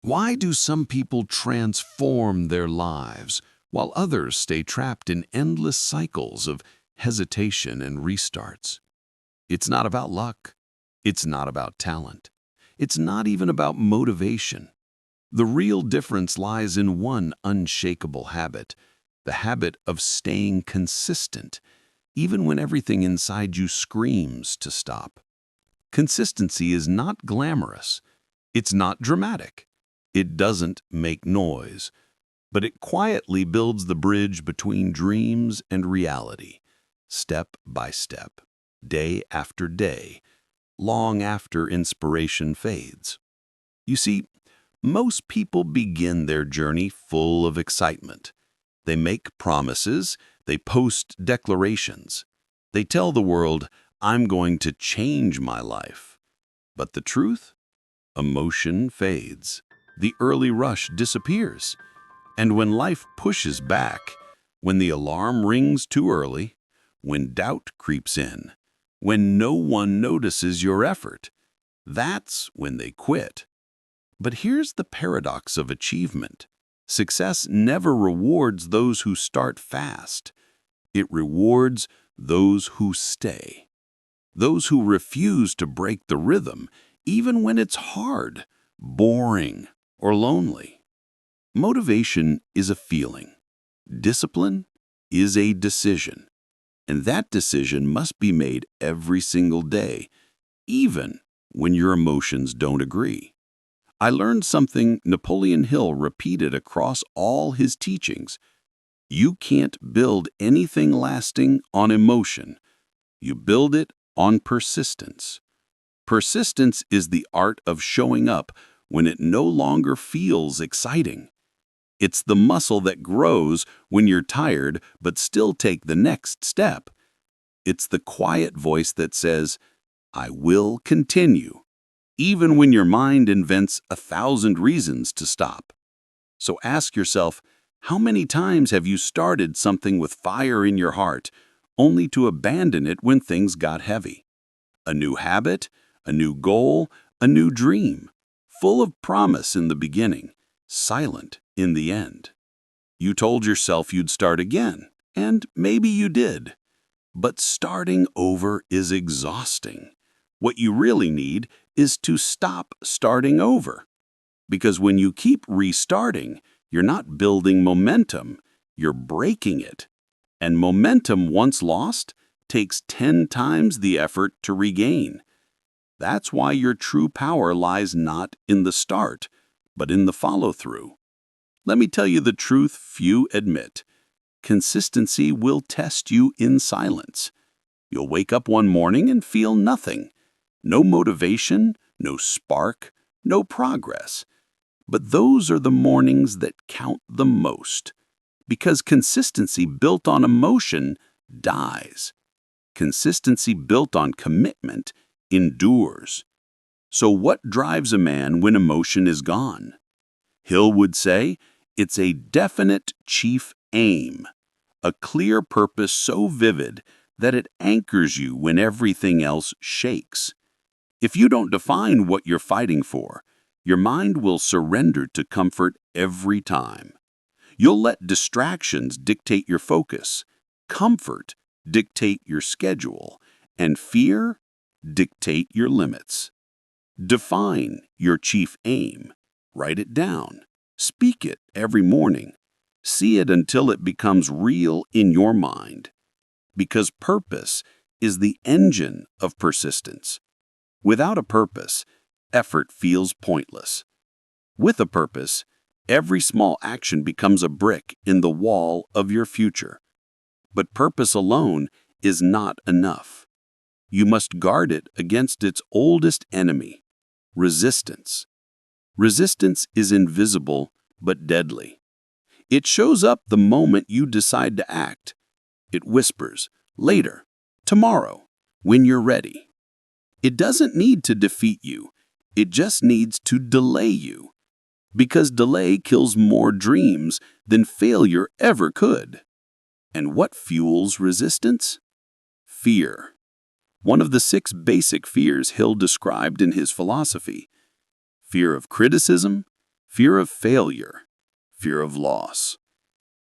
Why do some people transform their lives while others stay trapped in endless cycles of hesitation and restarts? It's not about luck. It's not about talent. It's not even about motivation. The real difference lies in one unshakable habit, the habit of staying consistent, even when everything inside you screams to stop. Consistency is not glamorous. It's not dramatic. It doesn't make noise, but it quietly builds the bridge between dreams and reality, step by step, day after day, long after inspiration fades. You see, most people begin their journey full of excitement. They make promises, they post declarations. They tell the world, "I'm going to change my life." But the truth? Emotion fades. The early rush disappears. And when life pushes back, when the alarm rings too early, when doubt creeps in, when no one notices your effort, that's when they quit. But here's the paradox of achievement. Success never rewards those who start fast. It rewards those who stay. Those who refuse to break the rhythm, even when it's hard, boring, or lonely. Motivation is a feeling. Discipline is a decision. And that decision must be made every single day, even when your emotions don't agree. I learned something Napoleon Hill repeated across all his teachings. You can't build anything lasting on emotion. You build it on persistence. Persistence is the art of showing up when it no longer feels exciting. It's the muscle that grows when you're tired but still take the next step. It's the quiet voice that says, "I will continue," even when your mind invents 1,000 reasons to stop. So ask yourself, how many times have you started something with fire in your heart, only to abandon it when things got heavy? A new habit, a new goal, a new dream, full of promise in the beginning, silent in the end. You told yourself you'd start again, and maybe you did. But starting over is exhausting. What you really need is to stop starting over. Because when you keep restarting, you're not building momentum, you're breaking it. And momentum once lost takes 10 times the effort to regain. That's why your true power lies not in the start, but in the follow-through. Let me tell you the truth few admit. Consistency will test you in silence. You'll wake up one morning and feel nothing. No motivation, no spark, no progress. But those are the mornings that count the most. Because consistency built on emotion dies. Consistency built on commitment endures. So what drives a man when emotion is gone? Hill would say, it's a definite chief aim, a clear purpose so vivid that it anchors you when everything else shakes. If you don't define what you're fighting for, your mind will surrender to comfort every time. You'll let distractions dictate your focus, comfort dictate your schedule, and fear dictate your limits. Define your chief aim. Write it down. Speak it every morning. See it until it becomes real in your mind. Because purpose is the engine of persistence. Without a purpose, effort feels pointless. With a purpose, every small action becomes a brick in the wall of your future. But purpose alone is not enough. You must guard it against its oldest enemy, resistance. Resistance is invisible but deadly. It shows up the moment you decide to act. It whispers, later, tomorrow, when you're ready. It doesn't need to defeat you. It just needs to delay you. Because delay kills more dreams than failure ever could. And what fuels resistance? Fear. One of the 6 basic fears Hill described in his philosophy. Fear of criticism, fear of failure, fear of loss.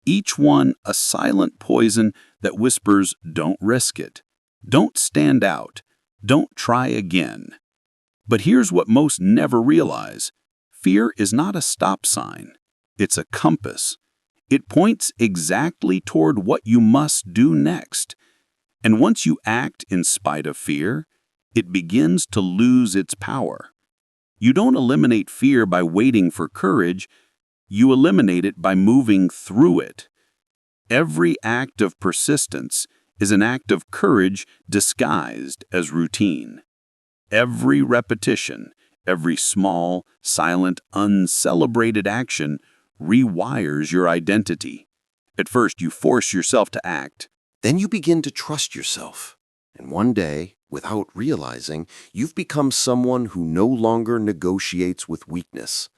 Each one a silent poison that whispers, don't risk it, don't stand out, don't try again. But here's what most never realize. Fear is not a stop sign. It's a compass. It points exactly toward what you must do next. And once you act in spite of fear, it begins to lose its power. You don't eliminate fear by waiting for courage. You eliminate it by moving through it. Every act of persistence is an act of courage disguised as routine. Every repetition, every small, silent, uncelebrated action rewires your identity. At first, you force yourself to act. Then you begin to trust yourself. And one day, without realizing, you've become someone who no longer negotiates with weakness.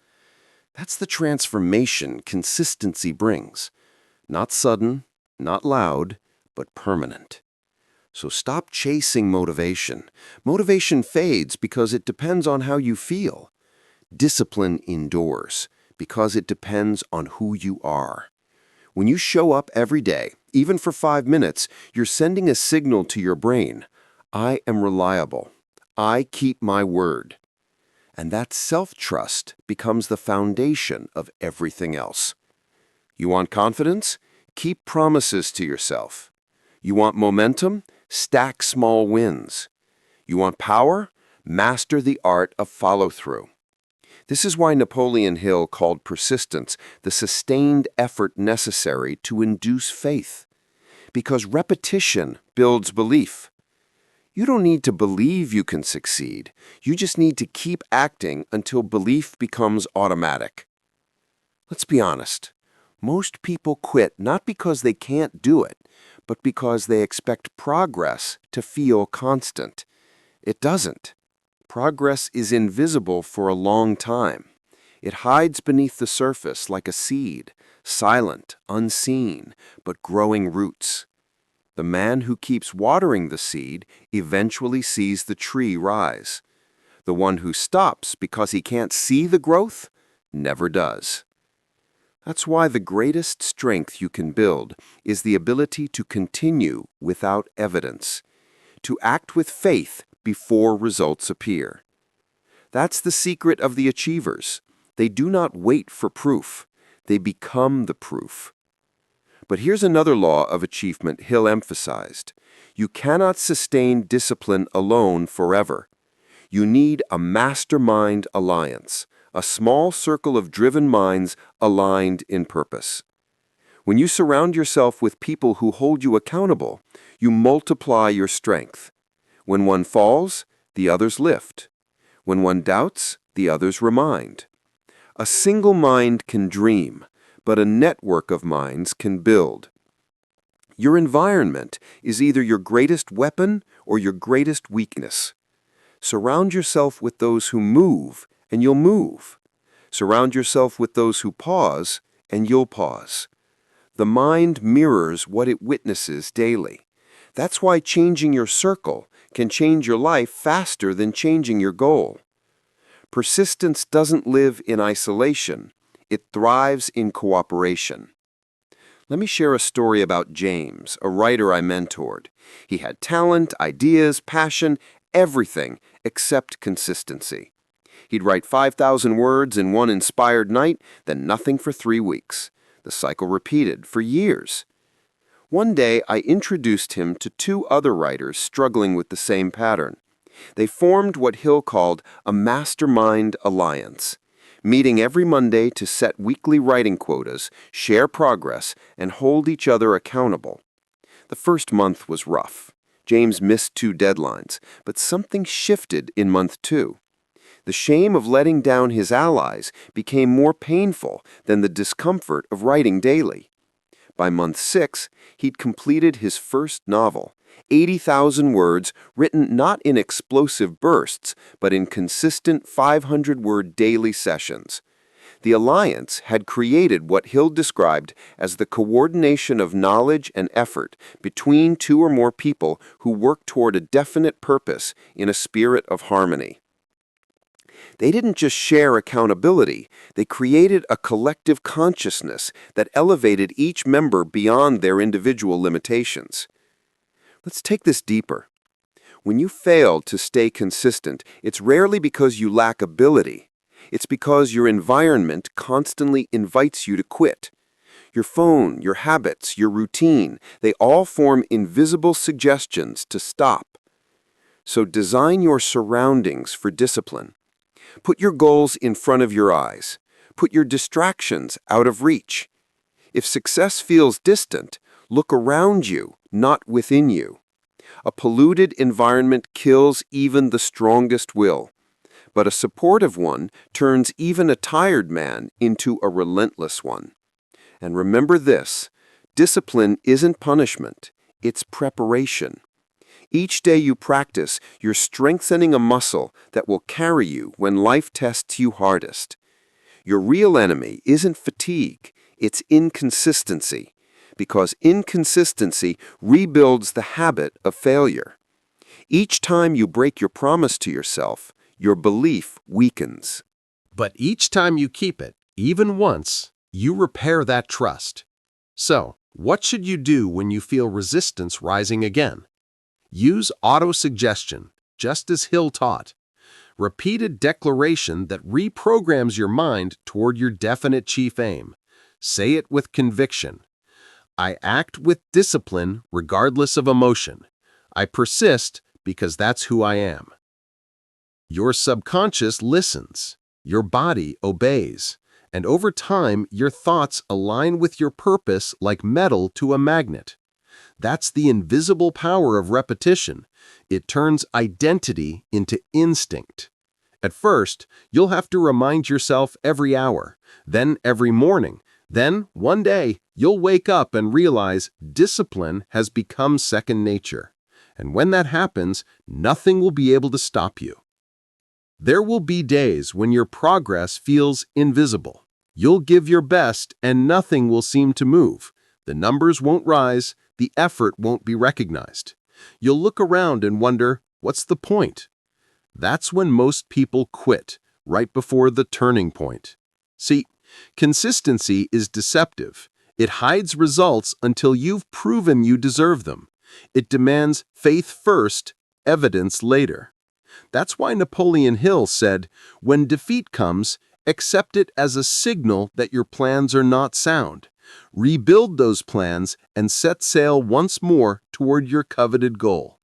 That's the transformation consistency brings. Not sudden, not loud, but permanent. So stop chasing motivation. Motivation fades because it depends on how you feel. Discipline endures because it depends on who you are. When you show up every day, even for 5 minutes, you're sending a signal to your brain. I am reliable. I keep my word. And that self-trust becomes the foundation of everything else. You want confidence? Keep promises to yourself. You want momentum? Stack small wins. You want power? Master the art of follow-through. This is why Napoleon Hill called persistence the sustained effort necessary to induce faith. Because repetition builds belief. You don't need to believe you can succeed. You just need to keep acting until belief becomes automatic. Let's be honest. Most people quit not because they can't do it, but because they expect progress to feel constant. It doesn't. Progress is invisible for a long time. It hides beneath the surface like a seed, silent, unseen, but growing roots. The man who keeps watering the seed eventually sees the tree rise. The one who stops because he can't see the growth never does. That's why the greatest strength you can build is the ability to continue without evidence, to act with faith before results appear. That's the secret of the achievers. They do not wait for proof. They become the proof. But here's another law of achievement Hill emphasized. You cannot sustain discipline alone forever. You need a mastermind alliance, a small circle of driven minds aligned in purpose. When you surround yourself with people who hold you accountable, you multiply your strength. When one falls, the others lift. When one doubts, the others remind. A single mind can dream, but a network of minds can build. Your environment is either your greatest weapon or your greatest weakness. Surround yourself with those who move, and you'll move. Surround yourself with those who pause, and you'll pause. The mind mirrors what it witnesses daily. That's why changing your circle can change your life faster than changing your goal. Persistence doesn't live in isolation. It thrives in cooperation. Let me share a story about James, a writer I mentored. He had talent, ideas, passion, everything except consistency. He'd write 5,000 words in one inspired night, then nothing for 3 weeks. The cycle repeated for years. One day, I introduced him to 2 other writers struggling with the same pattern. They formed what Hill called a mastermind alliance, meeting every Monday to set weekly writing quotas, share progress, and hold each other accountable. The first month was rough. James missed 2 deadlines, but something shifted in month 2. The shame of letting down his allies became more painful than the discomfort of writing daily. By month 6, he'd completed his first novel, 80,000 words written not in explosive bursts, but in consistent 500-word daily sessions. The alliance had created what Hill described as the coordination of knowledge and effort between 2 or more people who work toward a definite purpose in a spirit of harmony. They didn't just share accountability, they created a collective consciousness that elevated each member beyond their individual limitations. Let's take this deeper. When you fail to stay consistent, it's rarely because you lack ability. It's because your environment constantly invites you to quit. Your phone, your habits, your routine, they all form invisible suggestions to stop. So design your surroundings for discipline. Put your goals in front of your eyes. Put your distractions out of reach. If success feels distant, look around you, not within you. A polluted environment kills even the strongest will, but a supportive one turns even a tired man into a relentless one. And remember this, discipline isn't punishment, it's preparation. Each day you practice, you're strengthening a muscle that will carry you when life tests you hardest. Your real enemy isn't fatigue, it's inconsistency, because inconsistency rebuilds the habit of failure. Each time you break your promise to yourself, your belief weakens. But each time you keep it, even once, you repair that trust. So, what should you do when you feel resistance rising again? Use auto-suggestion, just as Hill taught. Repeated declaration that reprograms your mind toward your definite chief aim. Say it with conviction. I act with discipline regardless of emotion. I persist because that's who I am. Your subconscious listens. Your body obeys. And over time, your thoughts align with your purpose like metal to a magnet. That's the invisible power of repetition. It turns identity into instinct. At first, you'll have to remind yourself every hour, then every morning. Then, one day, you'll wake up and realize discipline has become second nature. And when that happens, nothing will be able to stop you. There will be days when your progress feels invisible. You'll give your best and nothing will seem to move. The numbers won't rise, the effort won't be recognized. You'll look around and wonder, what's the point? That's when most people quit, right before the turning point. See, consistency is deceptive. It hides results until you've proven you deserve them. It demands faith first, evidence later. That's why Napoleon Hill said, when defeat comes, accept it as a signal that your plans are not sound. Rebuild those plans and set sail once more toward your coveted goal.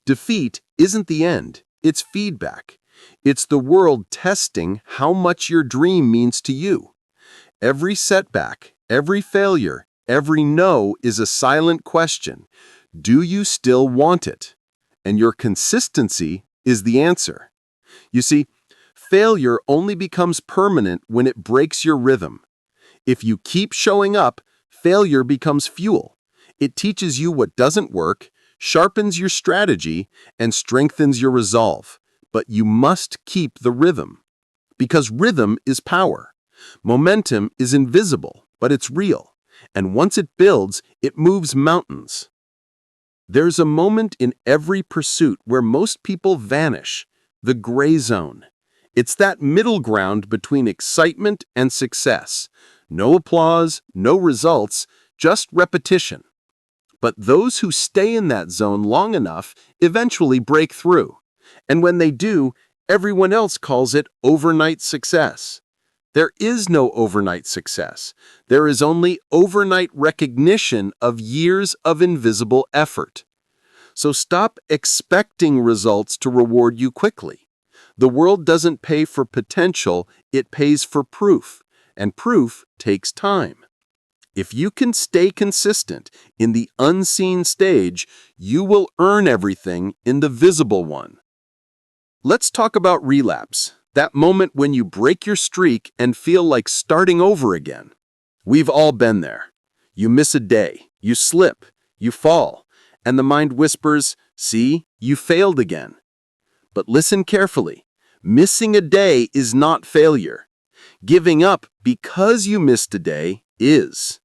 Defeat isn't the end, it's feedback. It's the world testing how much your dream means to you. Every setback, every failure, every no is a silent question. Do you still want it? And your consistency is the answer. You see, failure only becomes permanent when it breaks your rhythm. If you keep showing up, failure becomes fuel. It teaches you what doesn't work, sharpens your strategy, and strengthens your resolve. But you must keep the rhythm. Because rhythm is power. Momentum is invisible, but it's real. And once it builds, it moves mountains. There's a moment in every pursuit where most people vanish, the gray zone. It's that middle ground between excitement and success. No applause, no results, just repetition. But those who stay in that zone long enough eventually break through. And when they do, everyone else calls it overnight success. There is no overnight success. There is only overnight recognition of years of invisible effort. So stop expecting results to reward you quickly. The world doesn't pay for potential, it pays for proof, and proof takes time. If you can stay consistent in the unseen stage, you will earn everything in the visible one. Let's talk about relapse, that moment when you break your streak and feel like starting over again. We've all been there. You miss a day, you slip, you fall, and the mind whispers, "See, you failed again." But listen carefully. Missing a day is not failure. Giving up because you missed a day is.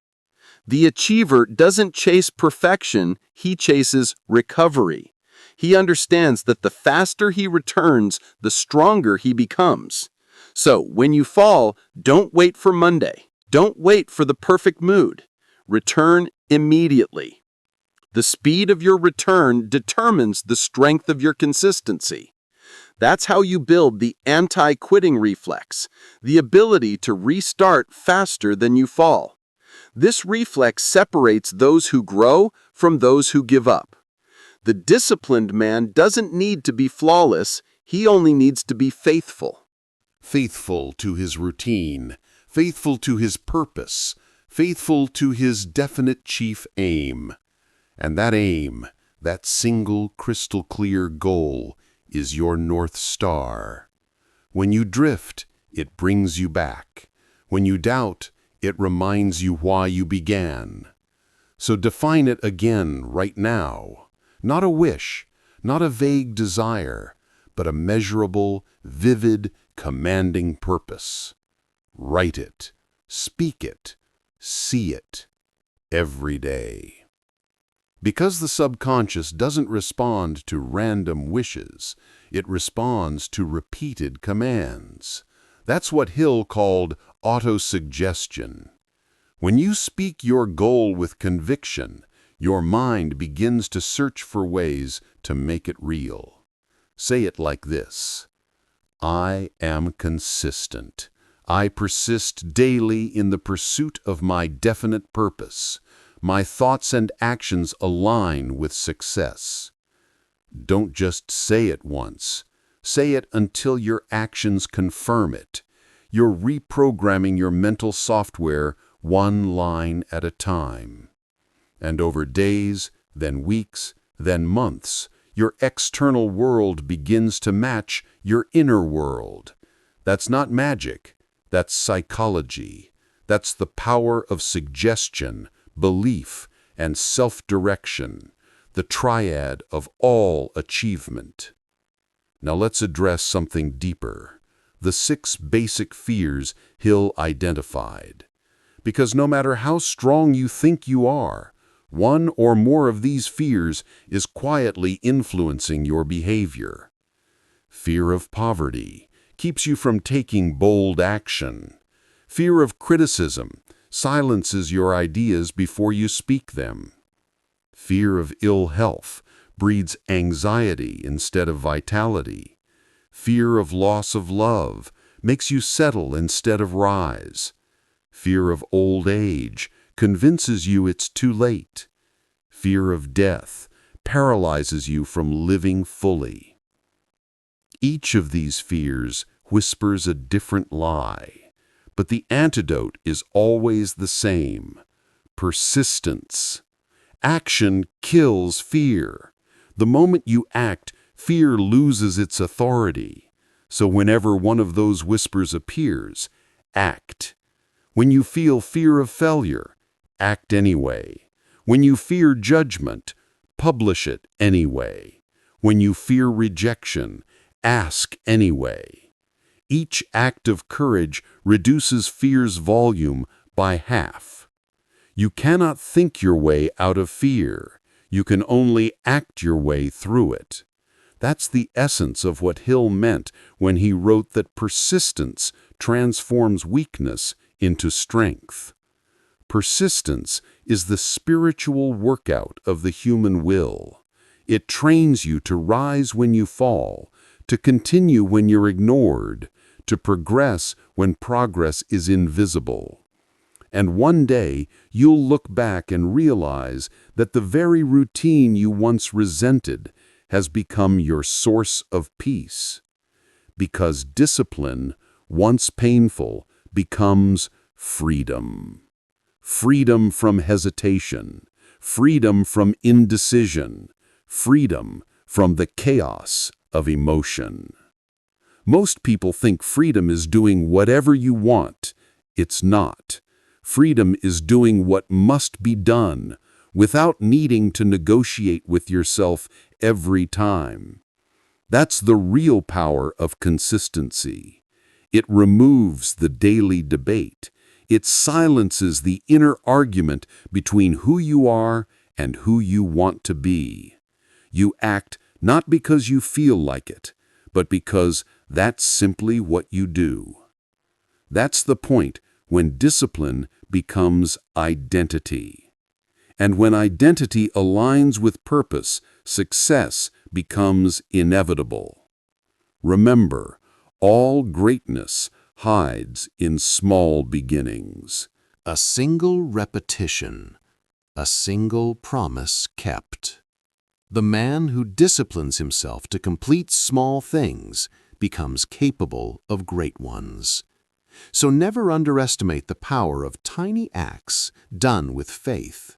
The achiever doesn't chase perfection, he chases recovery. He understands that the faster he returns, the stronger he becomes. So, when you fall, don't wait for Monday. Don't wait for the perfect mood. Return immediately. The speed of your return determines the strength of your consistency. That's how you build the anti-quitting reflex, the ability to restart faster than you fall. This reflex separates those who grow from those who give up. The disciplined man doesn't need to be flawless, he only needs to be faithful. Faithful to his routine, faithful to his purpose, faithful to his definite chief aim. And that aim, that single crystal clear goal, is your North Star. When you drift, it brings you back. When you doubt, it reminds you why you began. So define it again right now. Not a wish, not a vague desire, but a measurable, vivid, commanding purpose. Write it, speak it, see it, every day. Because the subconscious doesn't respond to random wishes, it responds to repeated commands. That's what Hill called autosuggestion. When you speak your goal with conviction, your mind begins to search for ways to make it real. Say it like this: I am consistent. I persist daily in the pursuit of my definite purpose. My thoughts and actions align with success. Don't just say it once. Say it until your actions confirm it. You're reprogramming your mental software one line at a time. And over days, then weeks, then months, your external world begins to match your inner world. That's not magic. That's psychology. That's the power of suggestion, belief, and self-direction, the triad of all achievement. Now let's address something deeper, the 6 basic fears Hill identified. Because no matter how strong you think you are, one or more of these fears is quietly influencing your behavior. Fear of poverty keeps you from taking bold action. Fear of criticism silences your ideas before you speak them. Fear of ill health breeds anxiety instead of vitality. Fear of loss of love makes you settle instead of rise. Fear of old age convinces you it's too late. Fear of death paralyzes you from living fully. Each of these fears whispers a different lie. But the antidote is always the same: persistence. Action kills fear. The moment you act, fear loses its authority. So whenever one of those whispers appears, act. When you feel fear of failure, act anyway. When you fear judgment, publish it anyway. When you fear rejection, ask anyway. Each act of courage reduces fear's volume by half. You cannot think your way out of fear. You can only act your way through it. That's the essence of what Hill meant when he wrote that persistence transforms weakness into strength. Persistence is the spiritual workout of the human will. It trains you to rise when you fall, to continue when you're ignored, to progress when progress is invisible. And one day, you'll look back and realize that the very routine you once resented has become your source of peace. Because discipline, once painful, becomes freedom. Freedom from hesitation, freedom from indecision, freedom from the chaos of emotion. Most people think freedom is doing whatever you want. It's not. Freedom is doing what must be done without needing to negotiate with yourself every time. That's the real power of consistency. It removes the daily debate. It silences the inner argument between who you are and who you want to be. You act Not because you feel like it, but because that's simply what you do. That's the point when discipline becomes identity. And when identity aligns with purpose, success becomes inevitable. Remember, all greatness hides in small beginnings. A single repetition, a single promise kept. The man who disciplines himself to complete small things becomes capable of great ones. So never underestimate the power of tiny acts done with faith.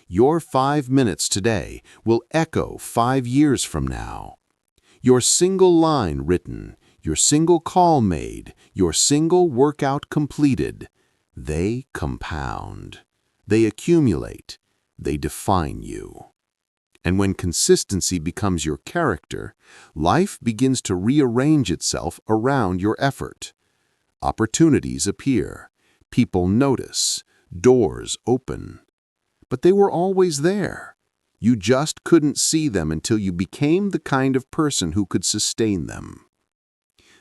Your 5 minutes today will echo 5 years from now. Your single line written, your single call made, your single workout completed, they compound. They accumulate. They define you. And when consistency becomes your character, life begins to rearrange itself around your effort. Opportunities appear. People notice. Doors open. But they were always there. You just couldn't see them until you became the kind of person who could sustain them.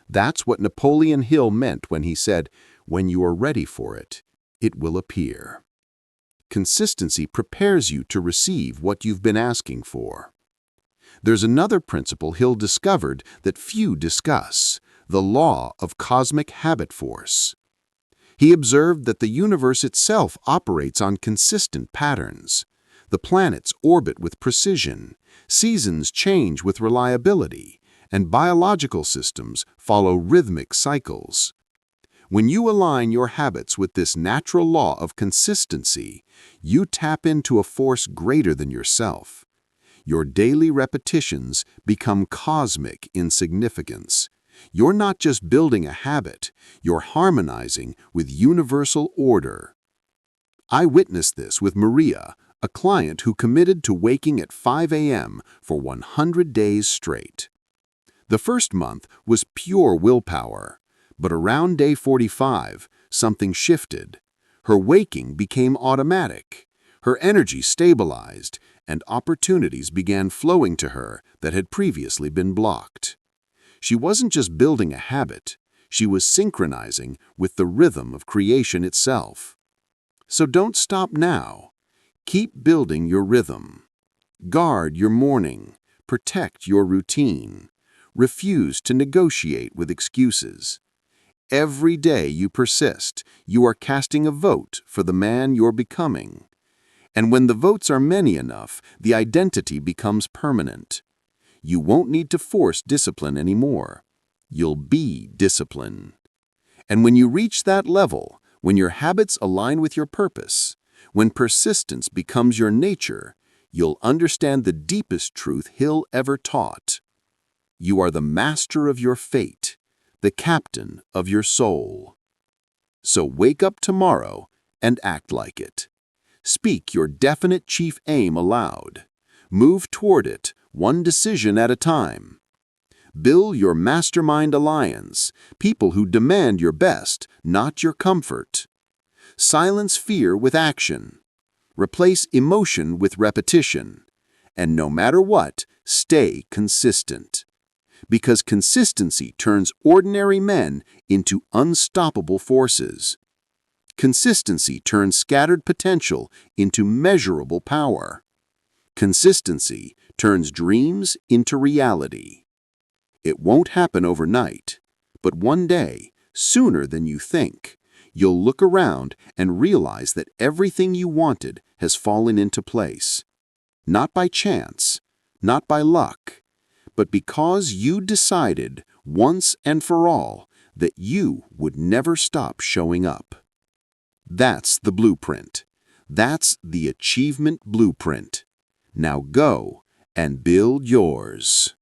That's what Napoleon Hill meant when he said, "When you are ready for it, it will appear." Consistency prepares you to receive what you've been asking for. There's another principle Hill discovered that few discuss, the law of cosmic habit force. He observed that the universe itself operates on consistent patterns. The planets orbit with precision, seasons change with reliability, and biological systems follow rhythmic cycles. When you align your habits with this natural law of consistency, you tap into a force greater than yourself. Your daily repetitions become cosmic in significance. You're not just building a habit, you're harmonizing with universal order. I witnessed this with Maria, a client who committed to waking at 5 a.m. for 100 days straight. The first month was pure willpower, but around day 45, something shifted. Her waking became automatic. Her energy stabilized, and opportunities began flowing to her that had previously been blocked. She wasn't just building a habit, she was synchronizing with the rhythm of creation itself. So don't stop now. Keep building your rhythm. Guard your morning. Protect your routine. Refuse to negotiate with excuses. Every day you persist, you are casting a vote for the man you're becoming. And when the votes are many enough, the identity becomes permanent. You won't need to force discipline anymore. You'll be discipline. And when you reach that level, when your habits align with your purpose, when persistence becomes your nature, you'll understand the deepest truth Hill ever taught. You are the master of your fate, the captain of your soul. So wake up tomorrow and act like it. Speak your definite chief aim aloud. Move toward it, one decision at a time. Build your mastermind alliance, people who demand your best, not your comfort. Silence fear with action. Replace emotion with repetition. And no matter what, stay consistent. Because consistency turns ordinary men into unstoppable forces. Consistency turns scattered potential into measurable power. Consistency turns dreams into reality. It won't happen overnight, but one day, sooner than you think, you'll look around and realize that everything you wanted has fallen into place. Not by chance, not by luck, but because you decided once and for all that you would never stop showing up. That's the blueprint. That's the achievement blueprint. Now go and build yours.